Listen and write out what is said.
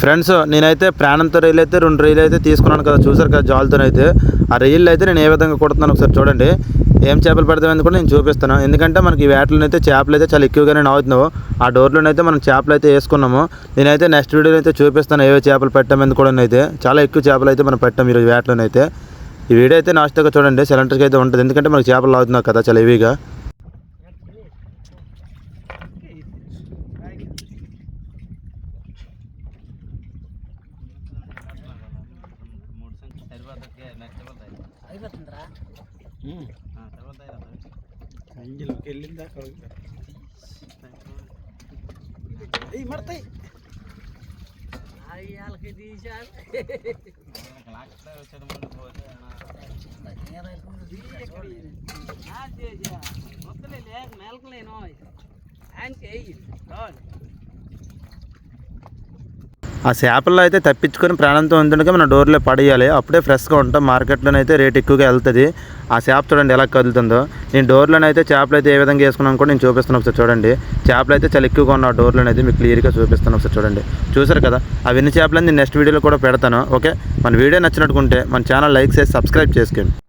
Friends నేనైతే ప్రాణంతో రొయ్యలు అయితే 2 రొయ్యలు అయితే తీసుకున్నాను కదా, చూసారు కదా జాలుతోనైతే. ఆ రొయ్యలు అయితే నేను ఏ విధంగా కొడుతున్నాను ఒకసారి చూడండి. ఏం చేపలు పడతామని కూడా నేను చూపిస్తాను. ఎందుకంటే మనకి ఈ వేటలను అయితే చేపలు అయితే చాలా ఎక్కువగానే అవుతున్నావు. ఆ డోర్లోనైతే మనం చేపలు అయితే వేసుకున్నాము. నేనైతే నెక్స్ట్ వీడియోలో అయితే చూపిస్తాను ఏవో చేపలు పెట్టామని కూడా అయితే. చాలా ఎక్కువ చేపలు అయితే మనం పెట్టాము ఈరోజు వేటలోనైతే. ఈ వీడియో అయితే నాస్ట్గా చూడండి, సిలిండర్కి అయితే ఉంటుంది. ఎందుకంటే మనకి చేపలు అవుతున్నావు కదా చాలా హెవీగా. ఆ చేపల్లో అయితే తప్పించుకొని ప్రాణంతో ఉంటుండగా మనం డోర్లో పడేయాలి. అప్పుడే ఫ్రెష్గా ఉంటాం. మార్కెట్లోనైతే రేట్ ఎక్కువగా వెళ్తుంది. ఆ చేప చూడండి ఎలా కదులుతుందో. నేను డోర్లోనైతే చేపలు అయితే ఏ విధంగా వేసుకున్నాను కూడా నేను చూపిస్తాను ఒకసారి చూడండి. చేపలు అయితే చాలా ఎక్కువగా ఉన్న డోర్లోనైతే మీకు క్లియర్గా చూపిస్తాను ఒకసారి చూడండి. చూసారు కదా అవన్నీ చేపలని నేను నెక్స్ట్ వీడియోలో కూడా పెడతాను. ఓకే, మన వీడియో నచ్చినట్టుకుంటే మన ఛానల్ లైక్ చేసి సబ్స్క్రైబ్ చేసుకోండి.